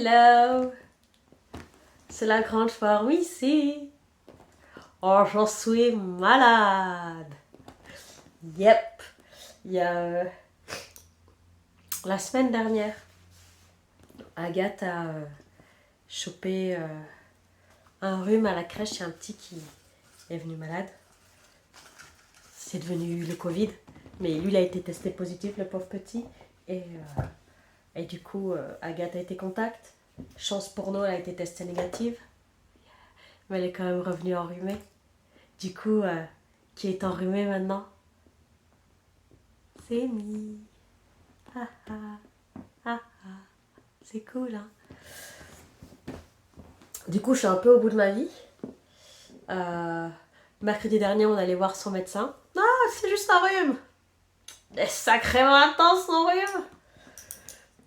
Hello, c'est la grande forme ici. Oh, j'en suis malade. Yep. Il y a la semaine dernière, Agathe a chopé un rhume à la crèche. Il y a un petit qui est venu malade. C'est devenu le Covid. Mais lui, il a été testé positif, le pauvre petit. Et du coup, Agathe a été contact. Chance pour nous, elle a été testée négative. Mais elle est quand même revenue enrhumée. Du coup, qui est enrhumée maintenant? C'est Mi. Ah ah, ah ah. C'est cool, hein? Du coup, je suis un peu au bout de ma vie. Mercredi dernier, on allait voir son médecin. Ah, c'est juste un rhume. C'est sacrément intense, son rhume.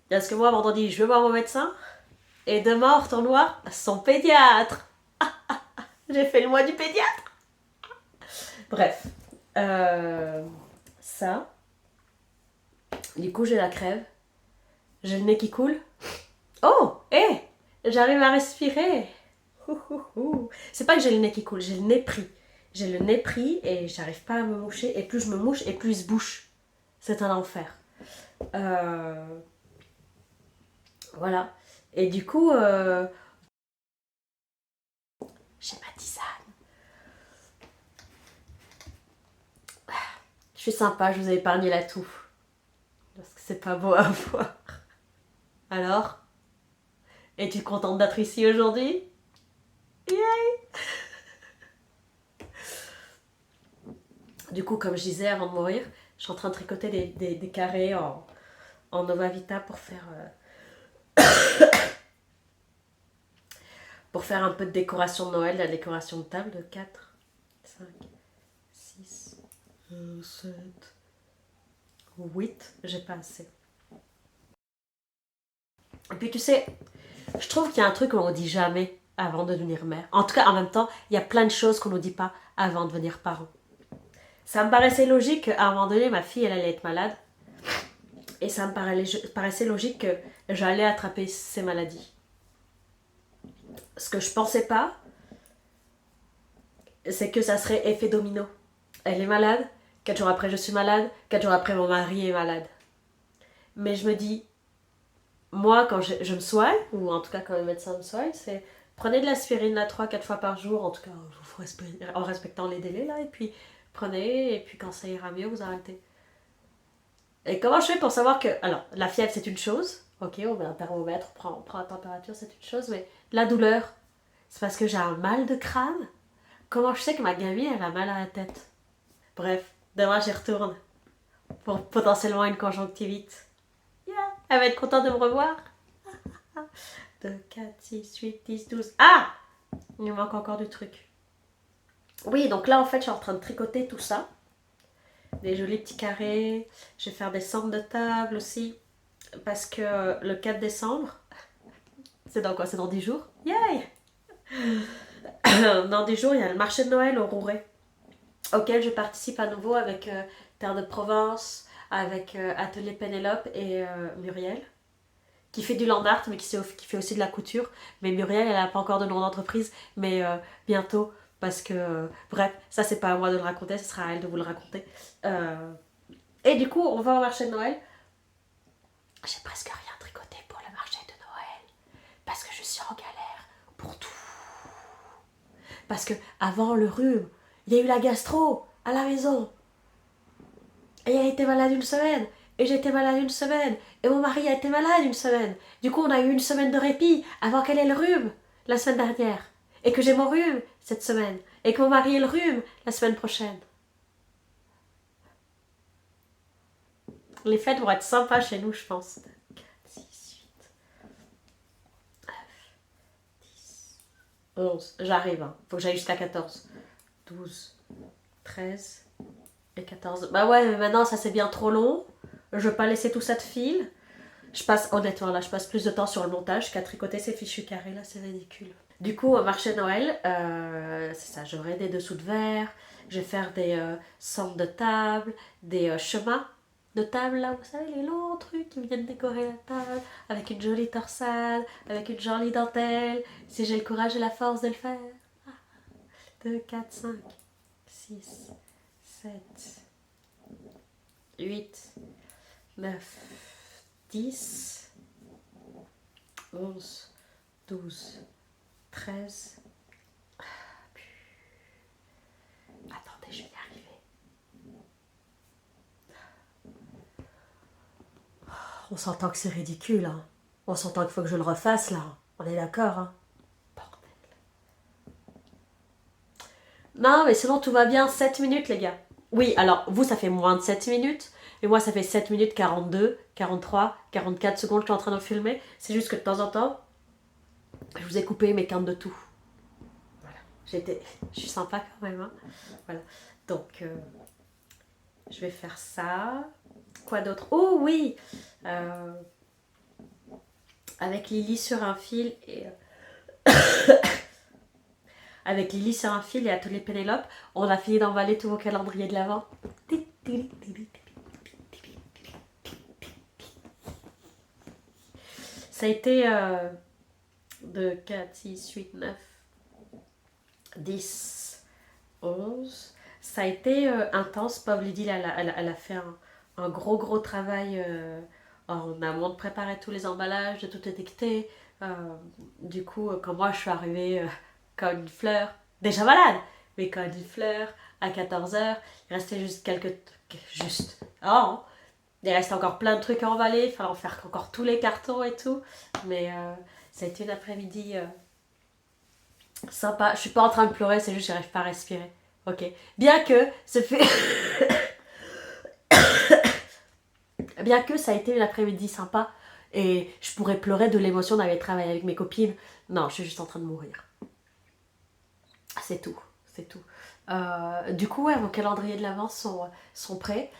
Parce que moi, vendredi, je vais voir mon médecin. Et demain, on retourne voir son pédiatre. J'ai fait le mois du pédiatre. Bref. Ça. Du coup, j'ai la crève. J'ai le nez qui coule. Oh, hé, j'arrive à respirer. C'est pas que j'ai le nez qui coule, j'ai le nez pris. J'ai le nez pris et j'arrive pas à me moucher. Et plus je me mouche, et plus il se bouche. C'est un enfer. Voilà. Et du coup, j'ai ma tisane. Je suis sympa, je vous ai épargné la toux. Parce que c'est pas beau à voir. Alors, es-tu contente d'être ici aujourd'hui? Yay! Du coup, comme je disais avant de mourir, je suis en train de tricoter des carrés en Nova Vita pour faire un peu de décoration de Noël, la décoration de table de 4, 5, 6, 7, 8, j'ai pas assez. Et puis tu sais, je trouve qu'il y a un truc qu'on ne dit jamais avant de devenir mère. En tout cas, en même temps, il y a plein de choses qu'on ne dit pas avant de devenir parent. Ça me paraissait logique qu'à un moment donné, ma fille, elle allait être malade. Et ça me paraissait logique que j'allais attraper ces maladies. Ce que je pensais pas, c'est que ça serait effet domino. Elle est malade, 4 jours après je suis malade, 4 jours après mon mari est malade. Mais je me dis, moi quand je me soigne, ou en tout cas quand le médecin me soigne, c'est prenez de l'aspirine là 3-4 fois par jour, en tout cas en respectant les délais là, et puis prenez, et puis quand ça ira mieux, vous arrêtez. Et comment je fais pour savoir que... Alors, la fièvre c'est une chose, ok, on met un thermomètre, on prend la température, c'est une chose, mais la douleur, c'est parce que j'ai un mal de crâne. Comment je sais que ma gamine elle a mal à la tête? Bref, demain j'y retourne pour potentiellement une conjonctivite. Yeah. Elle va être contente de me revoir. 2, 4, 6, 8, 10, 12. Ah! Il me manque encore du truc. Oui, donc là en fait je suis en train de tricoter tout ça. Des jolis petits carrés. Je vais faire des centres de table aussi. Parce que le 4 décembre, c'est dans quoi? C'est dans 10 jours. Yay! Dans 10 jours, il y a le marché de Noël au Rouret, auquel je participe à nouveau avec Terre de Provence, avec Atelier Pénélope et Muriel, qui fait du land art, mais qui fait aussi de la couture. Mais Muriel, elle n'a pas encore de nom d'entreprise, mais bientôt, parce que, bref, ça c'est pas à moi de le raconter, ce sera à elle de vous le raconter. Et du coup, on va au marché de Noël. J'ai presque rien tricoté pour le marché de Noël, parce que je suis en galère pour tout. Parce que avant le rhume, il y a eu la gastro à la maison. Et elle a été malade une semaine. Et j'étais malade une semaine. Et mon mari a été malade une semaine. Du coup, on a eu une semaine de répit avant qu'elle ait le rhume la semaine dernière. Et que j'ai mon rhume cette semaine. Et que mon mari ait le rhume la semaine prochaine. Les fêtes vont être sympas chez nous, je pense. 4, 6, 8, 9, 10, 11. J'arrive, hein. Faut que j'aille jusqu'à 14. 12, 13 et 14. Bah ouais, mais maintenant, ça c'est bien trop long. Je veux pas laisser tout ça de fil. Je passe, honnêtement, là, je passe plus de temps sur le montage qu'à tricoter ces fichus carrés, là, c'est ridicule. Du coup, au marché de Noël, c'est ça, j'aurai des dessous de verre, je vais faire des centres de table, des chemins de table là, vous savez, les longs trucs qui viennent décorer la table, avec une jolie torsade, avec une jolie dentelle, si j'ai le courage et la force de le faire. 2, 4, 5, 6, 7, 8, 9, 10, 11, 12, 13. Attendez, je vais y arriver. On s'entend que c'est ridicule, hein. On s'entend qu'il faut que je le refasse, là. On est d'accord, hein. Bordel. Non, mais sinon, tout va bien. 7 minutes, les gars. Oui, alors, vous, ça fait moins de 7 minutes. Et moi, ça fait 7 minutes 42, 43, 44 secondes que je suis en train de filmer. C'est juste que de temps en temps, je vous ai coupé mes quintes de tout. Voilà. Je suis sympa quand même, hein. Voilà. Donc, je vais faire ça. Quoi d'autre? Oh oui, avec Lily sur un fil et avec Lily sur un fil et Atelier Pénélope, on a fini d'emballer tous vos calendriers de l'Avent. Ça a été de 4, 6, 8, 9, 10, 11. Ça a été intense. Pauvre Lydie, elle a fait un gros travail en amont de préparer tous les emballages, de tout étiqueter. Du coup, quand moi je suis arrivée comme une fleur, déjà malade, mais comme une fleur, à 14h, il restait juste quelques. Juste. Oh, il restait encore plein de trucs à emballer, il fallait en faire encore tous les cartons et tout. Mais ça a été une après-midi sympa. Je suis pas en train de pleurer, c'est juste que j'arrive pas à respirer. Ok. Bien que ce fait. Bien que ça a été une après-midi sympa et je pourrais pleurer de l'émotion d'aller travailler avec mes copines. Non, je suis juste en train de mourir. C'est tout. C'est tout. Du coup, ouais, vos calendriers de l'avance sont prêts.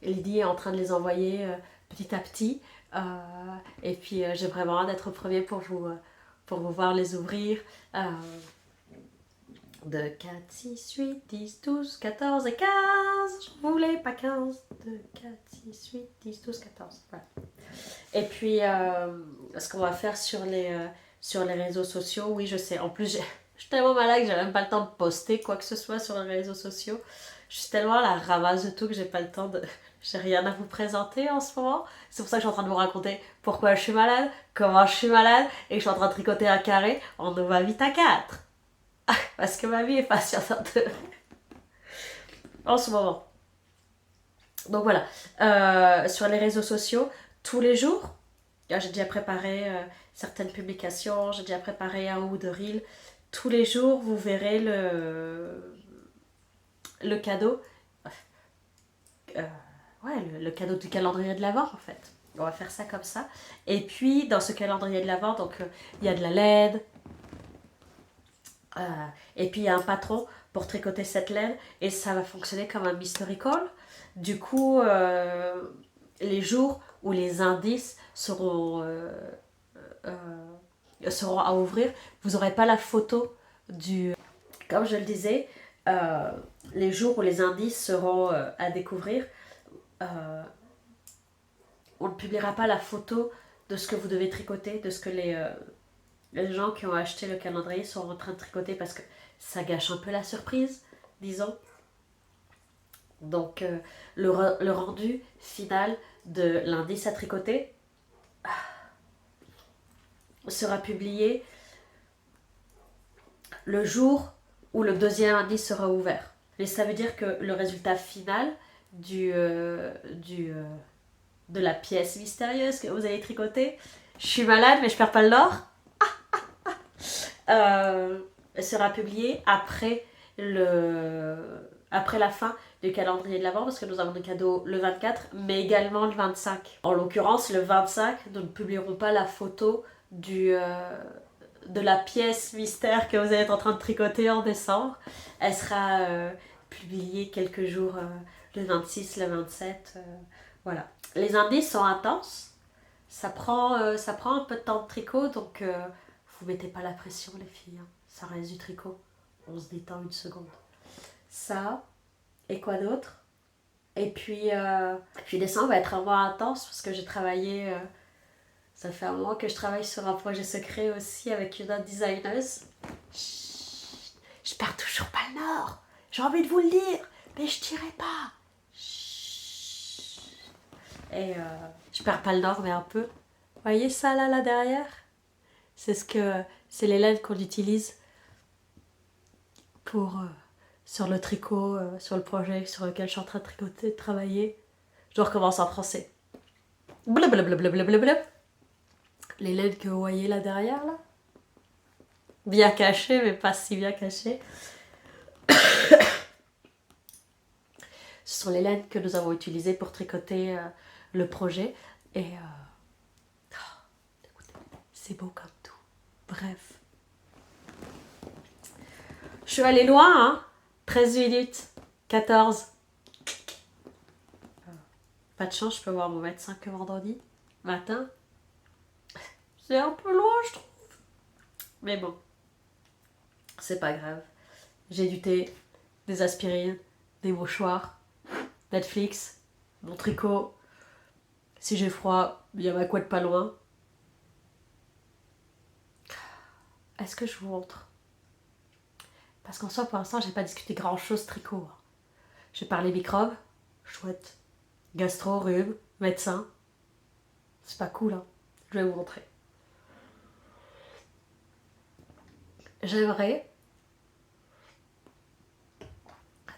Lydie est en train de les envoyer petit à petit. Et puis, j'ai vraiment hâte d'être au premier pour vous voir les ouvrir. 2, 4, 6, 8, 10, 12, 14 et 15. Je voulais pas 15. 2, 4, 6, 8, 10, 12, 14. Voilà. Et puis, ce qu'on va faire sur les réseaux sociaux, oui, je sais. En plus, je suis tellement malade que j'ai même pas le temps de poster quoi que ce soit sur les réseaux sociaux. Je suis tellement à la ramasse de tout que j'ai pas le temps de. J'ai rien à vous présenter en ce moment. C'est pour ça que je suis en train de vous raconter pourquoi je suis malade, comment je suis malade, et que je suis en train de tricoter un carré en Nova Vita 4. Parce que ma vie est patiente en ce moment. Donc voilà, sur les réseaux sociaux, tous les jours, j'ai déjà préparé certaines publications, j'ai déjà préparé un ou deux reels. Tous les jours, vous verrez le cadeau. Euh, ouais, le cadeau du calendrier de l'Avent en fait. On va faire ça comme ça. Et puis, dans ce calendrier de l'Avent, donc il y a de la laine. Et puis, il y a un patron pour tricoter cette laine. Et ça va fonctionner comme un mystery call. Du coup, les jours où les indices seront à ouvrir, vous n'aurez pas la photo du. Comme je le disais, les jours où les indices seront à découvrir, on ne publiera pas la photo de ce que vous devez tricoter, de ce que les gens qui ont acheté le calendrier sont en train de tricoter parce que ça gâche un peu la surprise, disons. Donc, le rendu final de l'indice à tricoter sera publié le jour où le deuxième indice sera ouvert. Et ça veut dire que le résultat final de la pièce mystérieuse que vous allez tricoter, je suis malade mais je perds pas le nord, sera publié après la fin du calendrier de l'Avent parce que nous avons des cadeaux le 24 mais également le 25. En l'occurrence, le 25, nous ne publierons pas la photo de la pièce mystère que vous allez être en train de tricoter en décembre. Elle sera publiée quelques jours, le 26, le 27. Voilà. Les indices sont intenses. Ça prend un peu de temps de tricot, donc vous mettez pas la pression les filles. Hein. Ça reste du tricot. On se détend une seconde. Ça, et quoi d'autre? Et puis décembre va être un mois intense parce que j'ai travaillé. Ça fait un moment que je travaille sur un projet secret aussi avec une autre designeuse. Chut, je perds toujours pas le nord. J'ai envie de vous le dire, mais je dirai pas. Chut. Et je perds pas le nord, mais un peu. Vous voyez ça là derrière? C'est les laines qu'on utilise pour sur le tricot, sur le projet sur lequel je suis en train de tricoter, de travailler. Je dois recommencer en français. Blablabla. Les laines que vous voyez là derrière, là. Bien cachées, mais pas si bien cachées. Ce sont les laines que nous avons utilisées pour tricoter le projet. Et c'est beau comme tout. Bref. Je suis allée loin, hein. 13 minutes. 14. Pas de chance, je peux voir mon médecin que vendredi matin. C'est un peu loin, je trouve. Mais bon, c'est pas grave. J'ai du thé, des aspirines, des mouchoirs, Netflix, mon tricot. Si j'ai froid, il y a ma couette pas loin. Est-ce que je vous montre? Parce qu'en soi, pour l'instant, j'ai pas discuté grand-chose tricot. J'ai parlé microbes, chouette. Gastro, rhume, médecin. C'est pas cool, hein. Je vais vous montrer. J'aimerais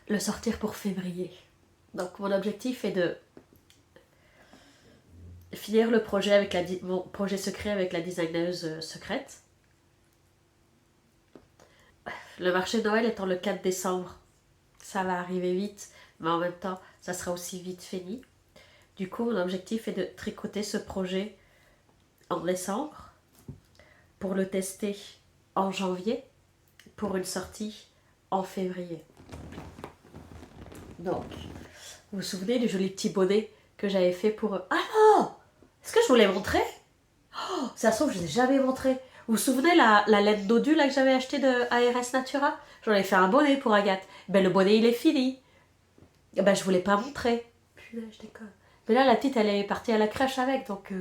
le sortir pour février. Donc mon objectif est de finir le projet avec mon projet secret avec la designeuse secrète. Le marché de Noël étant le 4 décembre, ça va arriver vite, mais en même temps, ça sera aussi vite fini. Du coup, mon objectif est de tricoter ce projet en décembre pour le tester en janvier pour une sortie en février. Donc, vous vous souvenez du joli petit bonnet que j'avais fait pour... Ah non! Est-ce que je vous l'ai montré? Oh, ça se trouve, je ne l'ai jamais montré. Vous vous souvenez la laine dodu là, que j'avais acheté de ARS Natura? J'en ai fait un bonnet pour Agathe. Ben, le bonnet, il est fini. Ben, je ne vous l'ai pas montré. Putain, je déconne. Mais là, la petite, elle est partie à la crèche avec, donc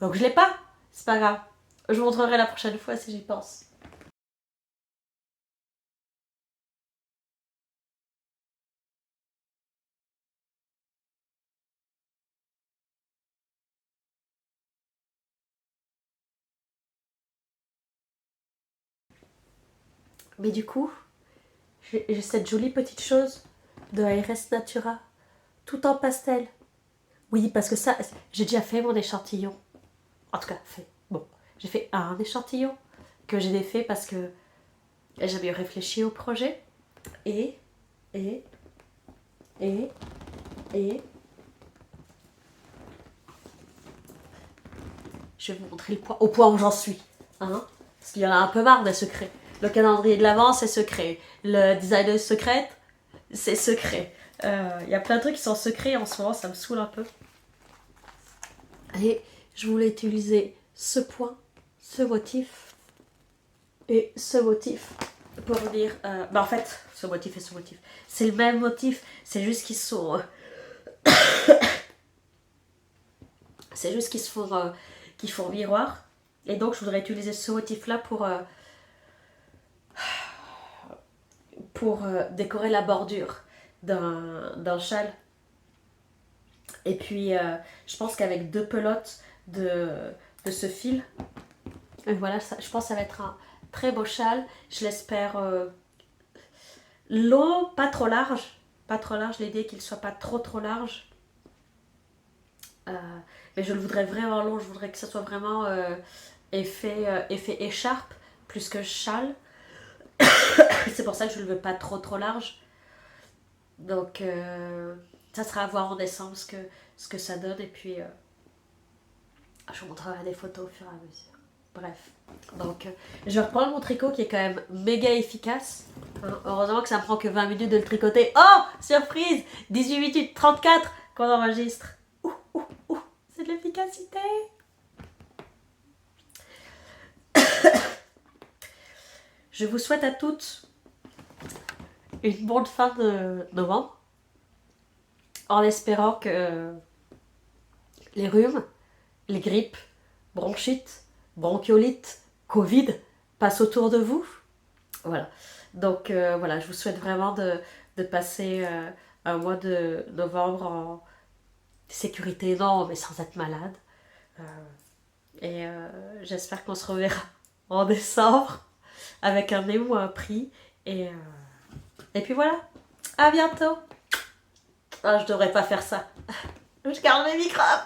je l'ai pas. C'est pas grave. Je vous montrerai la prochaine fois si j'y pense. Mais du coup, j'ai cette jolie petite chose de ARS Natura, tout en pastel. Oui, parce que ça, j'ai déjà fait mon échantillon. En tout cas, fait. Bon, j'ai fait un échantillon que j'ai défait parce que j'avais réfléchi au projet. Et, et, et, et... Je vais vous montrer le point, au point où j'en suis. Hein, parce qu'il y en a un peu marre des secrets. Le calendrier de l'Avent, c'est secret. Le designer secrète, c'est secret. Il y a plein de trucs qui sont secrets en ce moment, ça me saoule un peu. Et je voulais utiliser ce point, ce motif et ce motif pour dire... en fait, ce motif et ce motif, c'est le même motif, c'est juste qu'ils sont... c'est juste qu'ils se font... qu'ils font miroir. Et donc, je voudrais utiliser ce motif-là pour décorer la bordure d'un châle. Et puis, je pense qu'avec 2 pelotes de ce fil, et voilà, ça, je pense que ça va être un très beau châle. Je l'espère long, pas trop large. Pas trop large, l'idée qu'il ne soit pas trop large. Mais je le voudrais vraiment long, je voudrais que ça soit vraiment effet écharpe plus que châle. C'est pour ça que je ne le veux pas trop large. Donc, ça sera à voir en décembre ce que ça donne. Et puis, je vous montrerai des photos au fur et à mesure. Bref. Donc, je vais reprendre mon tricot qui est quand même méga efficace. Hein, heureusement que ça me prend que 20 minutes de le tricoter. Oh, surprise! 18 minutes 34 qu'on enregistre. C'est de l'efficacité. Je vous souhaite à toutes une bonne fin de novembre. en espérant que les rhumes, les grippes, bronchites, bronchiolites, Covid passent autour de vous. Voilà. Donc voilà, je vous souhaite vraiment de passer un mois de novembre en sécurité, non, mais sans être malade. Euh, et j'espère qu'on se reverra en décembre avec un émoi ou un prix. Et puis voilà, à bientôt. Ah, je devrais pas faire ça. Je garde mes microbes.